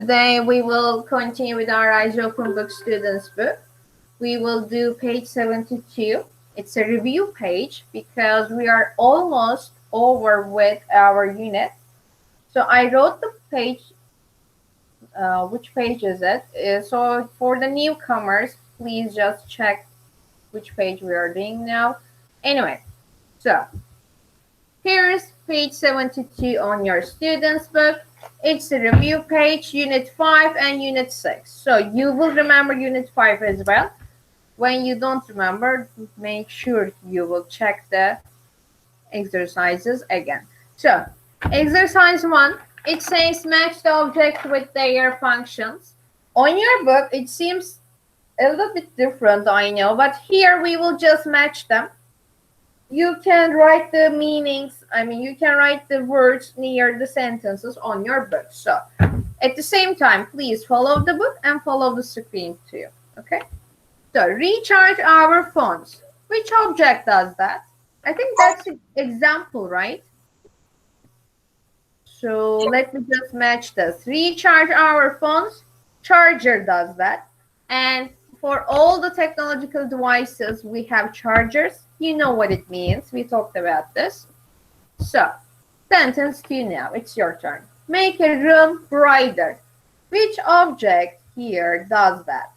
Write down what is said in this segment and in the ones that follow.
Today we will continue with our Eyes Open Book Students book. We will do page 72. It's a review page because we are almost over with our unit. So I wrote the page, which page is it? So for the newcomers, please just check which page we are doing now. Anyway, so here's page 72 on your students book. It's the review page, Unit 5 and Unit 6. So you will remember Unit 5 as well. When you don't remember, make sure you will check the exercises again. So exercise 1, it says match the object with their functions. On your book, it seems a little bit different, I know, but here we will just match them. You can write the meanings, you can write the words near the sentences on your book. So at the same time, please follow the book and follow the screen too, okay? So recharge our phones. Which object does that? I think that's an example, right? So let me just match this. Recharge our phones. Charger does that. And for all the technological devices, we have chargers. You know what it means. We talked about this. So, sentence 2 now. It's your turn. Make a room brighter. Which object here does that?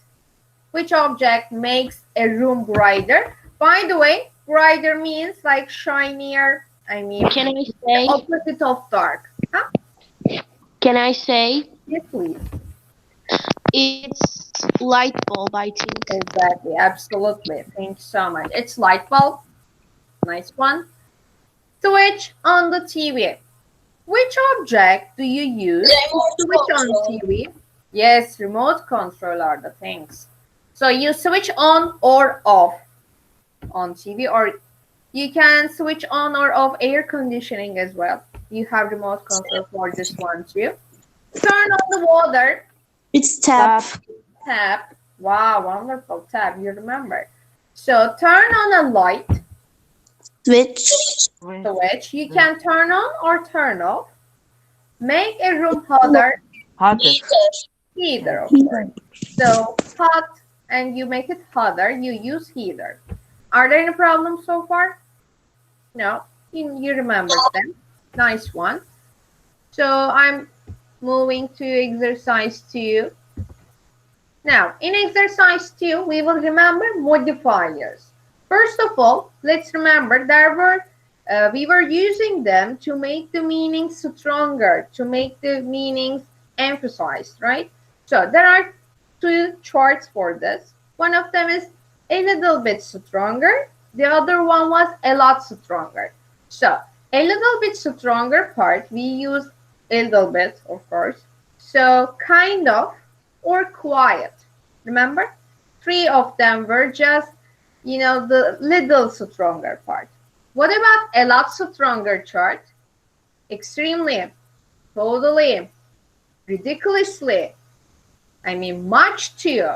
Which object makes a room brighter? By the way, brighter means like shinier. Can I say? The opposite of dark. Huh? Can I say? Yes, please. It's light bulb, I think. Exactly, absolutely. Thank you so much. It's light bulb. Nice one. Switch on the TV. Which object do you use to switch on TV? Yes, remote control are the things. So you switch on or off on TV, or you can switch on or off air conditioning as well. You have remote control for this one too. Turn on the water. It's tap. Tap. Wow, wonderful. Tap, you remember. So turn on a light. Switch. Switch. You can turn on or turn off. Make a room hotter. Heater, of course. So hot, and you make it hotter, you use heater. Are there any problems so far? No, you remember them. Nice one. So I'm moving to exercise 2. Now, in exercise 2, we will remember modifiers. First of all, let's remember we were using them to make the meanings stronger, to make the meanings emphasized, right? So there are 2 charts for this. One of them is a little bit stronger. The other one was a lot stronger. So a little bit stronger part, we use a little bit, of course. So kind of or quiet. Remember? 3 of them were just, the little stronger part. What about a lot stronger chart? Extremely, totally, ridiculously. Much too.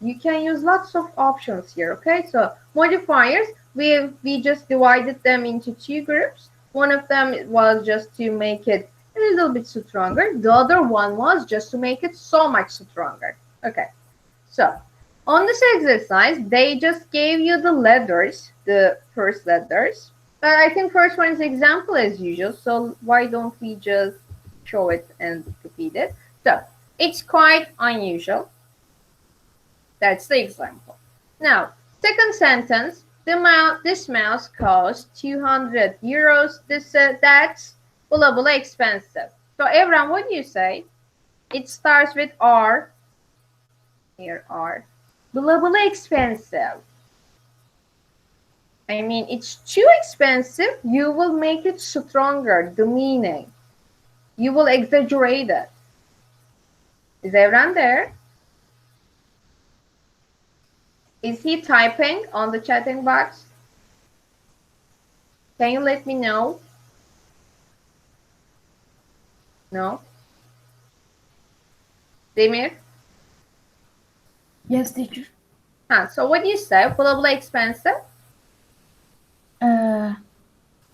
You can use lots of options here, okay? So modifiers, we just divided them into 2 groups. One of them was just to make it a little bit stronger. The other one was just to make it so much stronger. Okay, so on this exercise, they just gave you the letters, the first letters. But I think first one is example as usual, so why don't we just show it and repeat it? So it's quite unusual. That's the example. Now, second sentence, this mouse costs 200 euros. That's blah, blah, expensive. So, Evren, what do you say? It starts with R. Here, R. Blah, blah, expensive. It's too expensive. You will make it stronger, the meaning. You will exaggerate it. Is Evren there? Is he typing on the chatting box? Can you let me know? No? Demir? Yes, teacher. So what do you say? Probably expensive?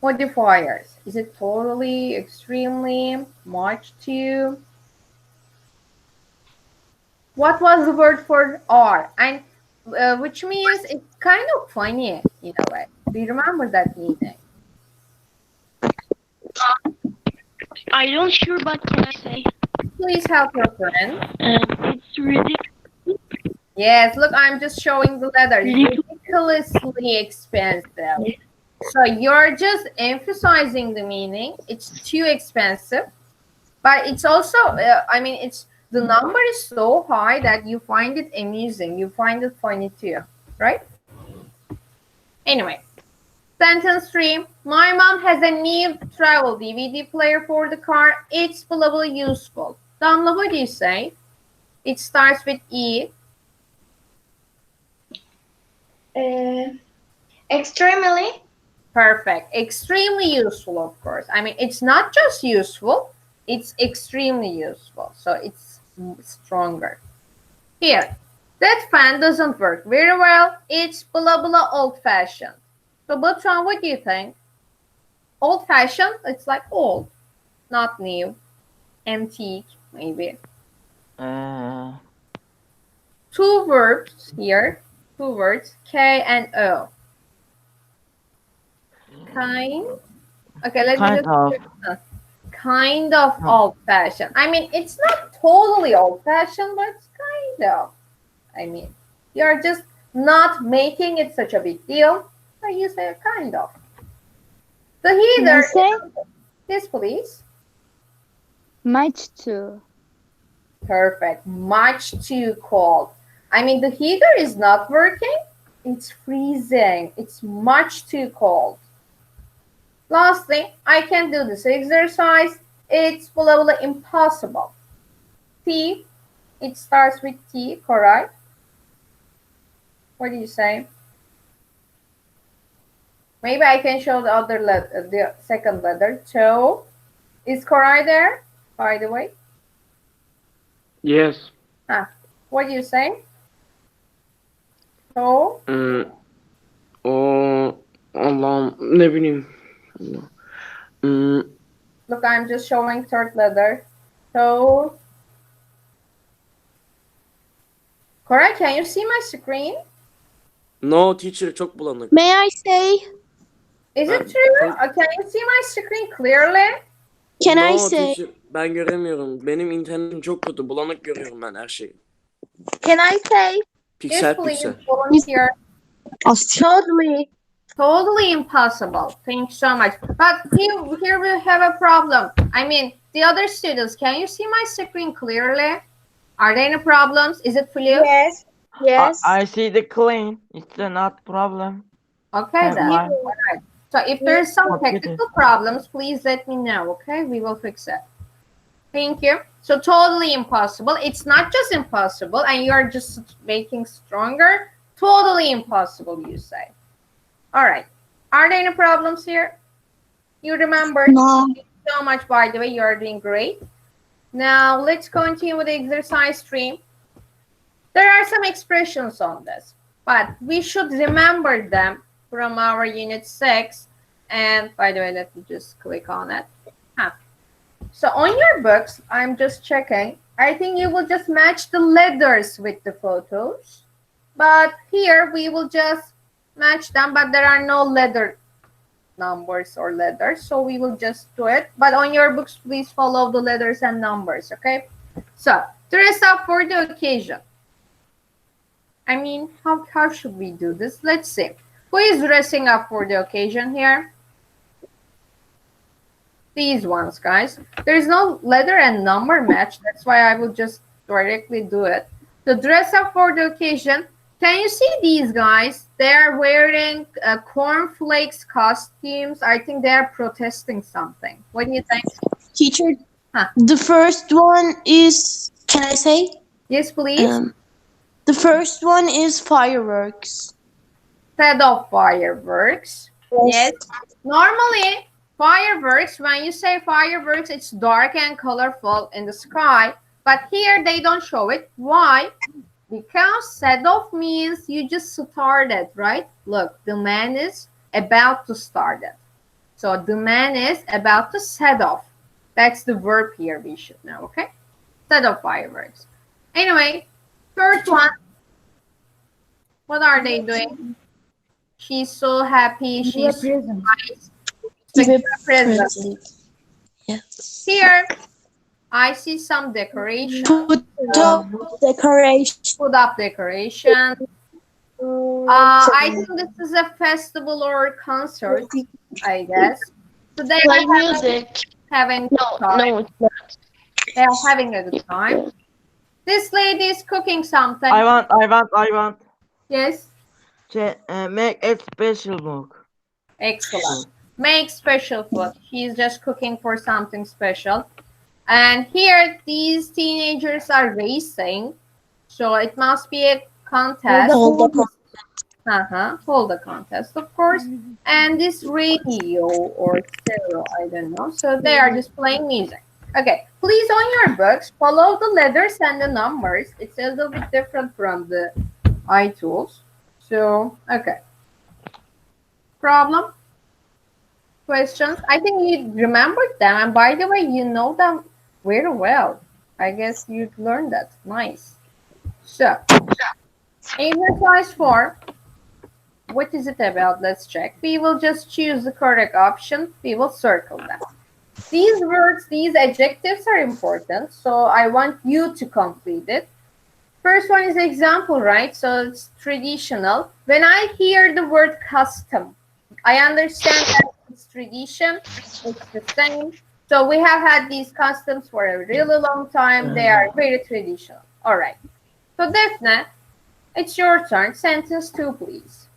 Modifiers. Is it totally, extremely, much too? What was the word for are? And which means it's kind of funny in a way. Do you remember that meaning? I don't sure, but can I say? Please help your friend. It's ridiculous. Yes, look, I'm just showing the letters. Ridiculously expensive. So you're just emphasizing the meaning. It's too expensive. But it's also, I mean, it's the number is so high that you find it amusing. You find it funny too, right? Anyway, sentence 3. My mom has a new travel DVD player for the car. It's probably useful. Damla, what do you say? It starts with E. Extremely. Perfect. Extremely useful, of course. I mean, it's not just useful, it's extremely useful. So it's stronger. Here, that fan doesn't work very well. It's blah blah old-fashioned. So, Batuan, what do you think? Old-fashioned, it's like old, not new. Antique, maybe. Two verbs here. Two words, K and O. Kind. Okay, let me just kind of old-fashioned. I mean, it's not totally old-fashioned, but it's kind of. I mean, you're just not making it such a big deal. So you say kind of. The heater. Yes, please. Much too. Perfect. Much too cold. I mean, the heater is not working. It's freezing. It's much too cold. Lastly, I can do this exercise. It's probably impossible. T. It starts with T, correct? What do you say? Maybe I can show the other letter, the second letter. Toe. Is correct there, by the way? Yes. What do you say? Toe. Allah'ım ne bileyim. Look, I'm just showing third letter. Toe. Correct. Can you see my screen? No teacher, çok bulanık. May I say? Is it true? Can you see my screen clearly? Can no, I say? Teacher, ben göremiyorum. Benim internetim çok kötü. Bulanık görüyorum ben her şeyi. Can I say? Piksel Yes, please. piksel. Volunteer. Totally. Impossible. Thank you so much. But here we have a problem. I mean, the other students, can you see my screen clearly? Are there any problems? Is it for you? Yes. Yes. I see the clean. It's not problem. Okay, then. Fine. All right. So if there's some technical problems, please let me know, okay? We will fix it. Thank you. So totally impossible. It's not just impossible, and you're just making stronger. Totally impossible, you say. All right. Are there any problems here? You remember? No. Thank you so much, by the way. You're doing great. Now, let's continue with the exercise 3. There are some expressions on this, but we should remember them from our unit 6. And by the way, let me just click on it. So on your books, I'm just checking. I think you will just match the letters with the photos. But here we will just match them, but there are no letter numbers or letters. So we will just do it. But on your books, please follow the letters and numbers, okay? So dress up for the occasion. I mean, how should we do this? Let's see. Who is dressing up for the occasion here? These ones, guys. There is no letter and number match. That's why I will just directly do it. So dress up for the occasion. Can you see these guys? They're wearing cornflakes costumes. I think they're protesting something. What do you think? Teacher, the first one is, can I say? Yes, please. The first one is fireworks. Instead of fireworks. Yes. Normally, fireworks, when you say fireworks, it's dark and colorful in the sky. But here, they don't show it. Why? Because set off means you just started, right? Look, the man is about to start it. So the man is about to set off. That's the verb here we should know, okay? Set off fireworks. Anyway, Third one. What are they doing? She's so happy. She's so nice. Give a Present. present. Yes. Here, I see some decoration. Put up decoration. Put up decoration. I think this is a festival or concert, I guess. So they Play are music. having No, time. no, it's not. They are having a good time. This lady is cooking something. I want. Yes. Make a special book. Excellent. Make special food. She's just cooking for something special. And here, these teenagers are racing. So it must be a contest. Hold the contest, of course. And this radio or stereo, I don't know. So they are just playing music. Okay, please on your books, follow the letters and the numbers. It's a little bit different from the iTools. So, okay. Problem? Questions? I think you remembered them. And by the way, you know them very well. I guess you learned that. Nice. So, exercise 4. What is it about? Let's check. We will just choose the correct option. We will circle them. These words, these adjectives are important. So I want you to complete it. First one is example, right? So it's traditional. When I hear the word custom, I understand that it's tradition. It's the same. So we have had these customs for a really long time. They are very traditional. All right. So Defne, it's your turn. Sentence 2, please.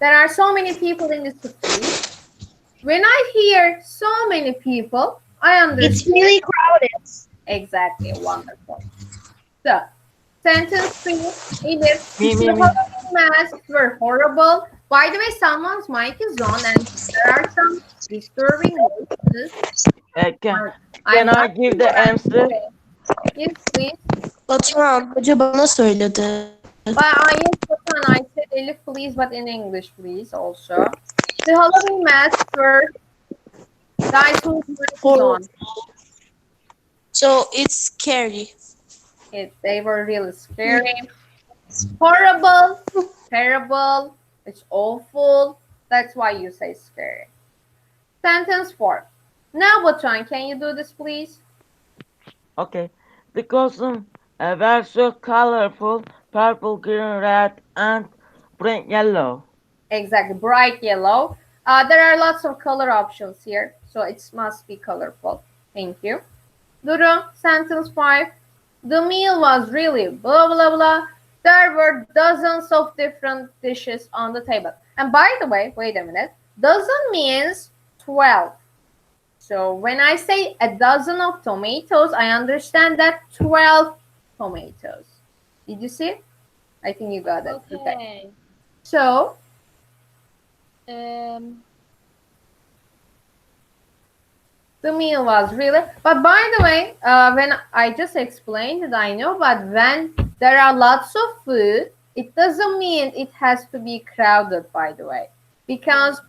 There are so many people in this city. When I hear so many people, I understand. It's really crowded. Exactly. Wonderful. So, sentence 3 is the Halloween masks were horrible. By the way, someone's mic is on and there are some disturbing noises. Can I give the answer? Yes, please. Batuhan hoca bana söyledi. Yes, Batuhan, I said Elif, please, but in English, please, also. The Halloween masks were guys whose mic is on. So it's scary. They were really scary. Horrible, terrible, it's awful. That's why you say scary. Sentence 4. Now, Batuhan, can you do this, please? Okay. The costume were so colorful, purple, green, red, and bright yellow. Exactly, bright yellow. There are lots of color options here, so it must be colorful. Thank you. Duru, sentence 5. The meal was really blah, blah, blah. There were dozens of different dishes on the table. And by the way, wait a minute. Dozen means 12. So when I say a dozen of tomatoes, I understand that 12 tomatoes. Did you see? I think you got it. Okay. So, the meal was really, but by the way, when I just explained it, I know, but when there are lots of food, it doesn't mean it has to be crowded, by the way, because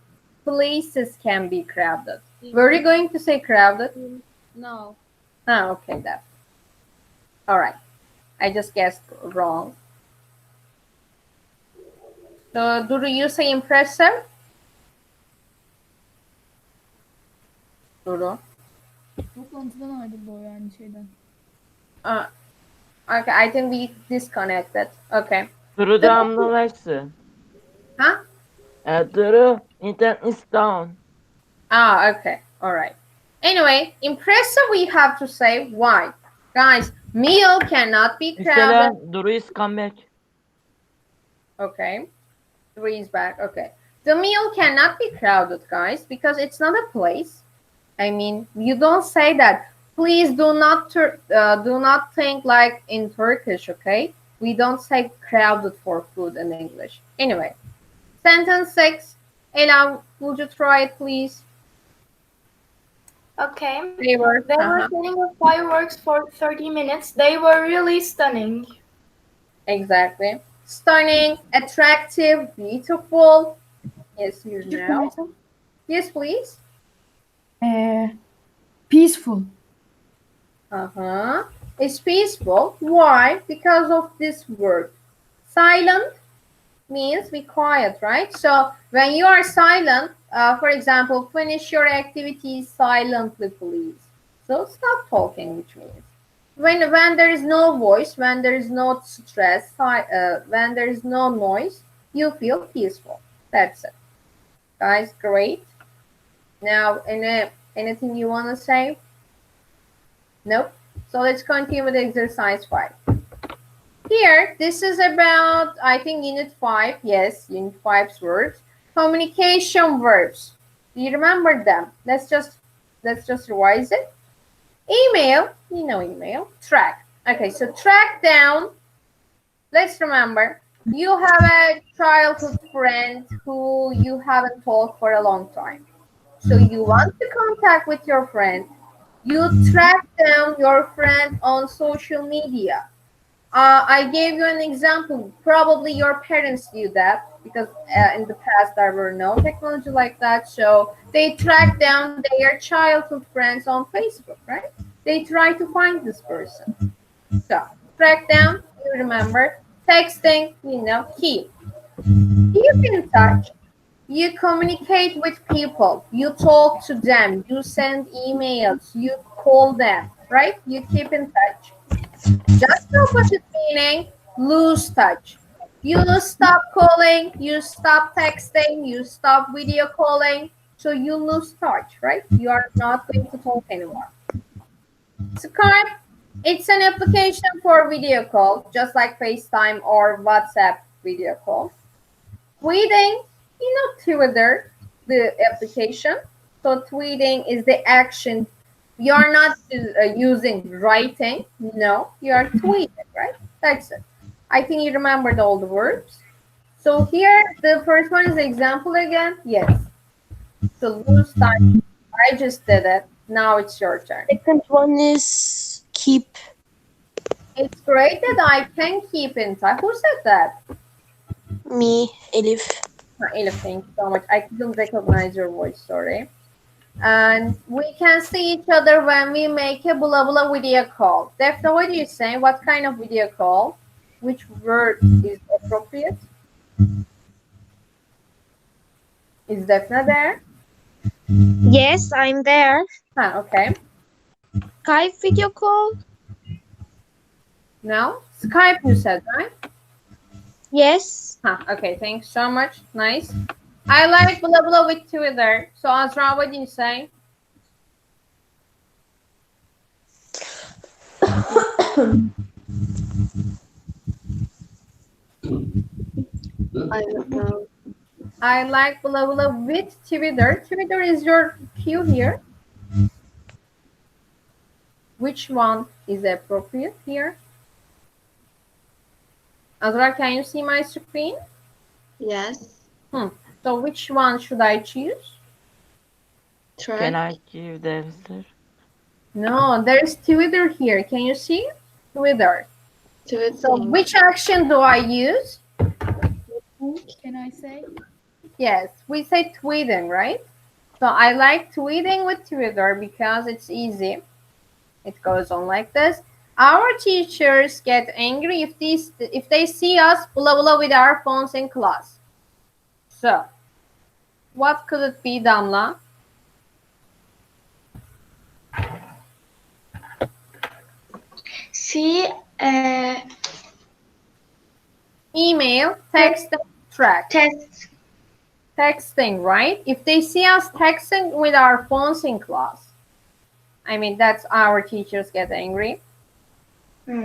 places can be crowded. Were you going to say crowded? No. Ah, okay, that. All right. I just guessed wrong. So, do you say impressive? Duru. Okay, I think we disconnected. Okay. Duru damlalaşsın. Huh? Duru, internet is down. Ah, okay. All right. Anyway, impressive we have to say why. Guys, meal cannot be crowded. Duru is come back. Okay. 3 is back. Okay. The meal cannot be crowded, guys, because it's not a place. I mean, you don't say that. Please do not think like in Turkish, okay? We don't say crowded for food in English. Anyway, sentence 6. Ella, would you try it, please? Okay. They were setting up fireworks for 30 minutes. They were really stunning. Exactly. Stunning, attractive, beautiful. Yes, you know. Yes, please. Peaceful. It's peaceful. Why? Because of this word. Silent means be quiet, right? So when you are silent, for example, finish your activities silently, please. So stop talking, which means when there is no voice, when there is no stress, when there is no noise, you feel peaceful. That's it, guys. Great. Now, anything you want to say? Nope. So let's continue with exercise 5. Here, this is about, I think, Unit 5. Yes, Unit 5's words. Communication verbs. Do you remember them? Let's just revise it. Email, you know email. Track. Okay, so track down. Let's remember, you have a childhood friend who you haven't talked for a long time. So you want to contact with your friend. You track down your friend on social media. I gave you an example. Probably your parents do that because in the past there were no technology like that. So they track down their childhood friends on Facebook, right? They try to find this person. So track down, you remember. Texting, you know, keep. Keep in touch. You communicate with people. You talk to them. You send emails. You call them, right? You keep in touch. Just opposite meaning, lose touch. You stop calling, you stop texting, you stop video calling, so you lose touch, right? You are not going to talk anymore. Skype, it's an application for video call, just like FaceTime or WhatsApp video call. Tweeting, you know Twitter, the application. So tweeting is the action. You're not using writing. No, you are tweeting, right? That's it. I think you remembered all the verbs. So here, the first one is example again. Yes. So lose time. I just did it. Now it's your turn. Second one is keep. It's great that I can keep in touch. Who said that? Me, Elif. Elif, thank you so much. I couldn't recognize your voice, sorry. And we can see each other when we make a blah blah video call. Defna, what do you say? What kind of video call? Which word is appropriate? Is Defna there? Yes, I'm there. Okay. Skype video call? No? Skype, you said, right? Yes. Okay, thanks so much. Nice. I like blah blah with Twitter. So Azra, what do you say? I don't know. I like blah blah with Twitter. Twitter is your cue here. Which one is appropriate here? Azra, can you see my screen? Yes. So which one should I choose? Try. Can I give the answer? No, there's Twitter here. Can you see? Twitter. Twitter. So which action do I use? Can I say? Yes, we say tweeting, right? So I like tweeting with Twitter because it's easy. It goes on like this. Our teachers get angry if they see us blah blah with our phones in class. So, what could it be, Damla? See, Email, text, track. Texting, right? If they see us texting with our phones in class, I mean, that's our teachers get angry.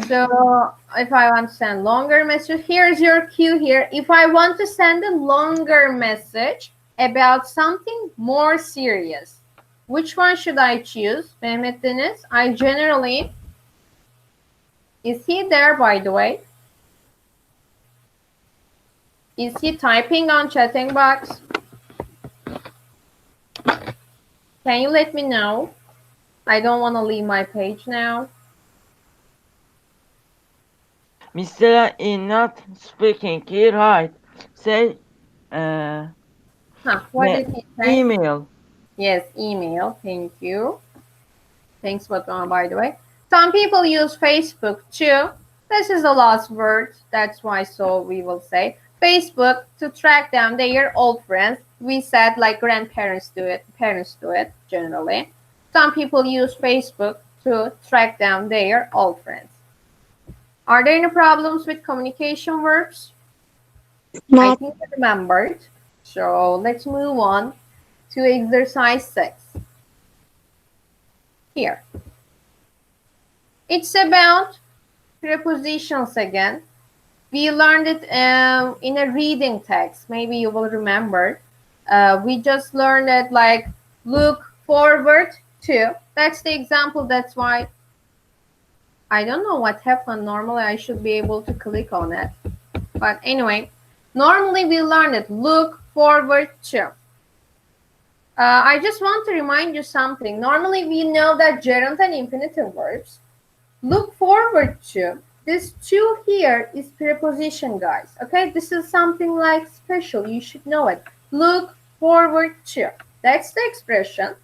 So if I want to send longer message, here's your cue here. If I want to send a longer message about something more serious, which one should I choose? Mehmet Deniz, I generally, is he there, by the way? Is he typing on chatting box? Can you let me know? I don't want to leave my page now. Mr. is not speaking. He right. Say, What did he say? email. Yes, email. Thank you. Thanks, Fatma, by the way. Some people use Facebook too. This is a lost word. That's why so we will say Facebook to track down their old friends. We said like grandparents do it. Parents do it generally. Some people use Facebook to track down their old friends. Are there any problems with communication verbs? I think I remembered. So let's move on to exercise 6. Here. It's about prepositions again. We learned it in a reading text. Maybe you will remember. We just learned it like look forward to. That's the example. That's why I don't know what happened. Normally I should be able to click on it. But anyway, normally we learned it look forward to. I just want to remind you something. Normally we know that gerund and infinitive verbs. Look forward to. This to here is preposition, guys. Okay, this is something like special. You should know it. Look forward to. That's the expression.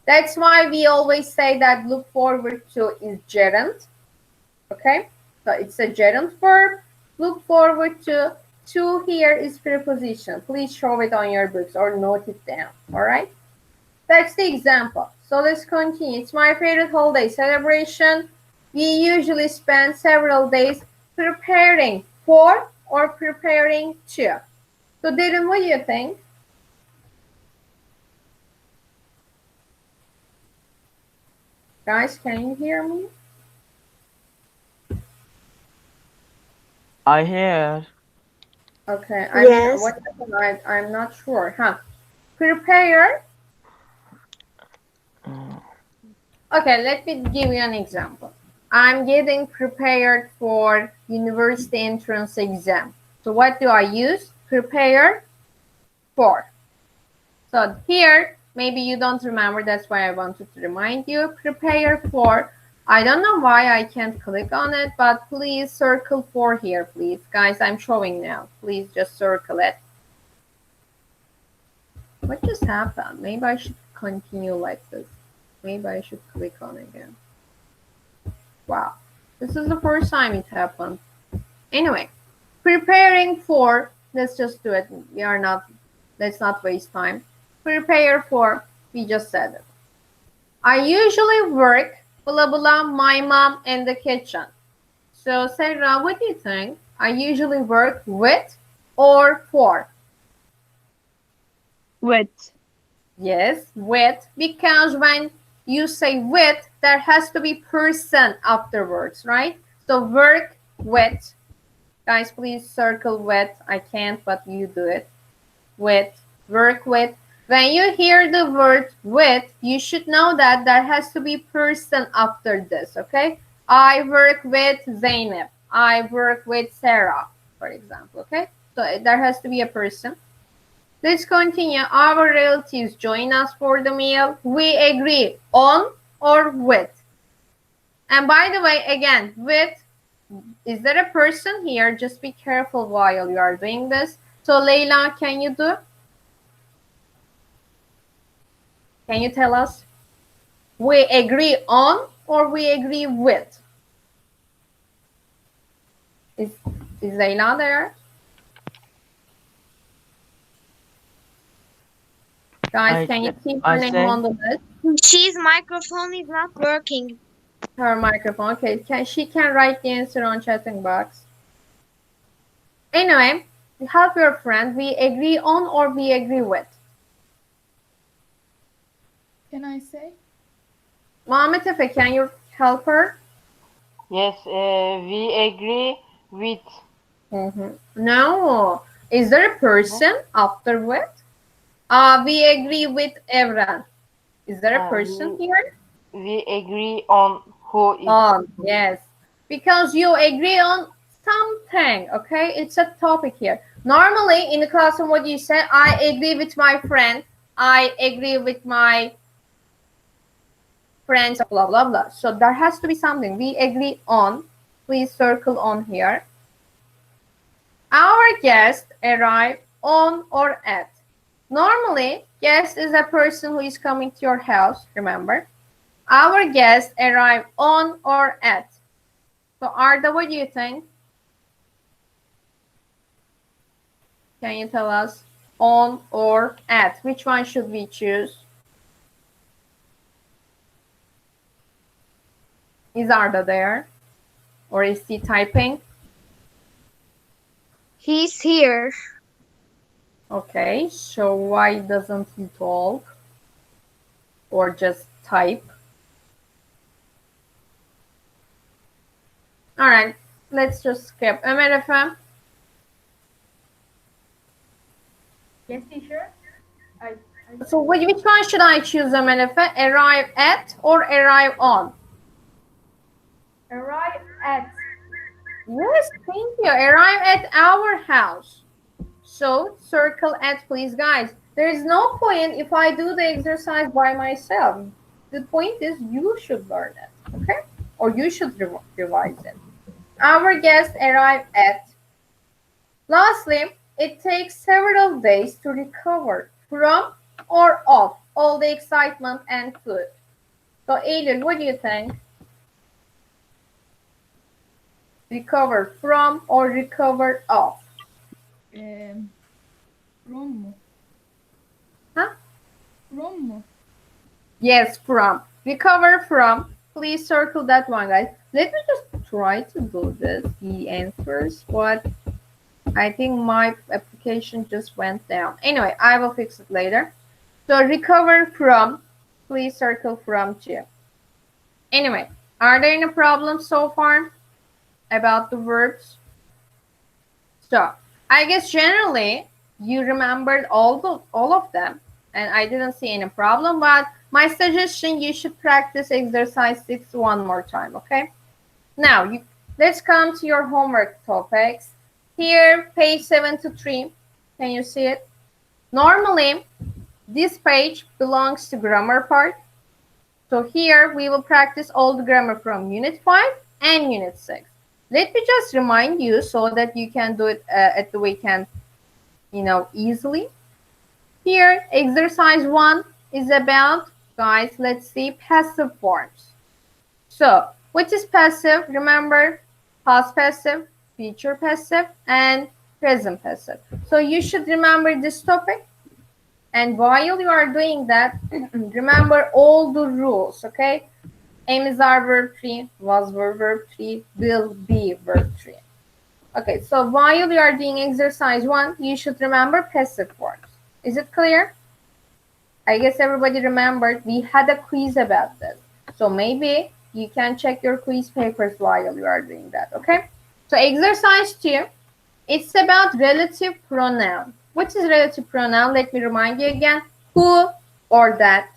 That's why we always say that look forward to is gerund. Okay, so it's a gerund verb. Look forward to. To here is preposition. Please show it on your books or note it down. All right. That's the example. So let's continue. It's my favorite holiday celebration. We usually spend several days preparing for or preparing to. So Darren, what do you think? Guys, can you hear me? I hear. Okay. Yes. What happened? I'm not sure. Huh? Prepare. Okay, let me give you an example. I'm getting prepared for university entrance exam. So what do I use? Prepare for. So here, maybe you don't remember. That's why I wanted to remind you. Prepare for. I don't know why I can't click on it, but please circle for here, please. Guys, I'm showing now. Please just circle it. What just happened? Maybe I should continue like this. Maybe I should click on again. Wow. This is the first time it happened. Anyway, preparing for, let's just do it. Let's not waste time. Prepare for, we just said it. I usually work, blah, blah, my mom in the kitchen. So, Sarah, what do you think? I usually work with or for? With. Yes, with, because when you say with, there has to be person afterwards, right? So work with. Guys, please circle with. I can't, but you do it. With, work with. When you hear the word with, you should know that there has to be person after this, okay? I work with Zainab. I work with Sarah, for example, okay? So there has to be a person. Let's continue. Our relatives join us for the meal. We agree on or with. And by the way, again, with, is there a person here? Just be careful while you are doing this. So Leila, can you do? Can you tell us? We agree on or we agree with? Is Leila there? Guys, can you keep her name on the list? She's microphone is not working. Her microphone. Okay, she can write the answer on chatting box. Anyway, help your friend. We agree on or we agree with. Can I say? Mohammed Efe, can you help her? Yes, we agree with. No. Is there a person after with? We agree with Evren. Is there a person here? We agree on who is. On, yes. Because you agree on something, okay? It's a topic here. Normally, in the classroom, what you say, I agree with my friend. I agree with my friends, blah, blah, blah. So there has to be something. We agree on. Please circle on here. Our guest arrived on or at. Normally, guest is a person who is coming to your house, remember? Our guest arrived on or at. So Arda, what do you think? Can you tell us on or at? Which one should we choose? Is Arda there? Or is he typing? He's here. Okay, so why doesn't he talk? Or just type? All right, let's just skip. Ömer Efem? Yes, teacher. So which one should I choose, Ömer Efe? Arrive at or arrive on? Arrive at. Yes, thank you. Arrive at our house. So circle at, please, guys. There is no point if I do the exercise by myself. The point is you should learn it, okay? Or you should revise it. Our guest arrived at. Lastly, it takes several days to recover from or of all the excitement and food. So, Eylül, what do you think? Recover from or recover of? From mu? Huh? From mu? Yes, from. Recover from. Please circle that one, guys. Let me just try to do this, the answers, but I think my application just went down. Anyway, I will fix it later. So recover from, please circle from too. Anyway, are there any problems so far about the verbs? So I guess generally you remembered all of them, and I didn't see any problem, but my suggestion, you should practice exercise 6 one more time, okay? Now, let's come to your homework topics. Here, page 73. Can you see it? Normally, this page belongs to grammar part. So here, we will practice all the grammar from Unit 5 and Unit 6. Let me just remind you so that you can do it at the weekend, easily. Here, exercise 1 is about, guys, let's see, passive forms. So, which is passive? Remember, past passive, future passive, and present passive. So you should remember this topic. And while you are doing that, remember all the rules, okay? Am is our verb 3, was verb 3, will be verb 3. Okay, so while you are doing exercise 1, you should remember passive forms. Is it clear? I guess everybody remembered we had a quiz about this. So maybe you can check your quiz papers while you are doing that, okay? So exercise 2, it's about relative pronoun. What is relative pronoun? Let me remind you again. Who or that,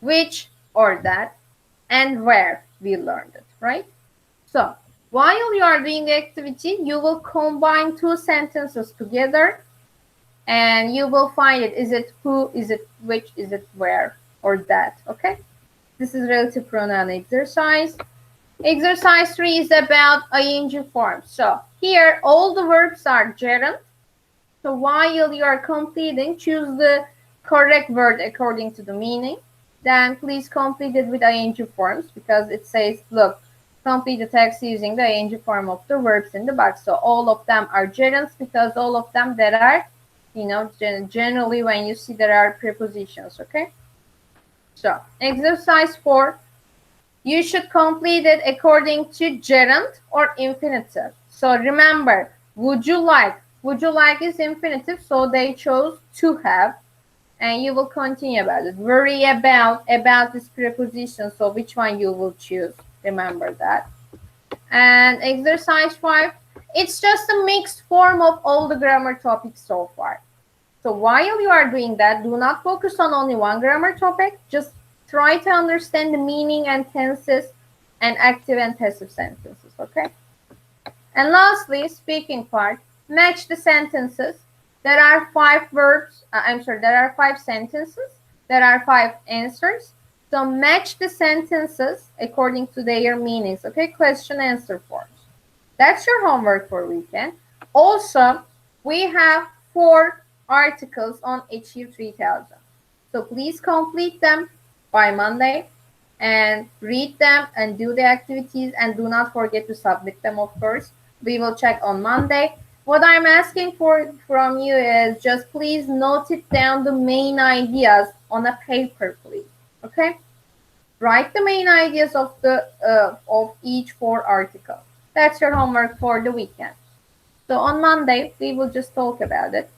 which or that, and where we learned it, right? So while you are doing the activity, you will combine 2 sentences together and you will find it. Is it who, is it which, is it where, or that, okay? This is relative pronoun exercise. Exercise 3 is about ing forms. So here, all the verbs are gerund. So while you are completing, choose the correct word according to the meaning. Then please complete it with ing forms because it says, look, complete the text using the ing form of the verbs in the box. So all of them are gerunds because all of them that are, generally when you see there are prepositions, okay? So exercise 4, you should complete it according to gerund or infinitive. So remember, would you like? Would you like is infinitive, so they chose to have. And you will continue about it. Worry about this preposition, so which one you will choose. Remember that. And exercise 5, it's just a mixed form of all the grammar topics so far. So while you are doing that, do not focus on only one grammar topic. Just try to understand the meaning and tenses and active and passive sentences, okay? And lastly, speaking part, match the sentences. There are 5 verbs, there are 5 sentences. There are 5 answers. So match the sentences according to their meanings, okay? Question answer forms. That's your homework for weekend. Also, we have 4 articles on Achieve 3000. So please complete them by Monday. and read them and do the activities, and do not forget to submit them, of course. We will check on Monday. What I'm asking from you is just please note it down, the main ideas on a paper, please. Okay? Write the main ideas of each 4 articles. That's your homework for the weekend. So on Monday, we will just talk about it.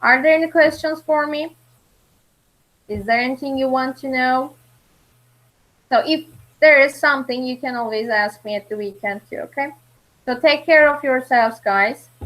Are there any questions for me? Is there anything you want to know? So if there is something, you can always ask me at the weekend too, okay? So take care of yourselves, guys.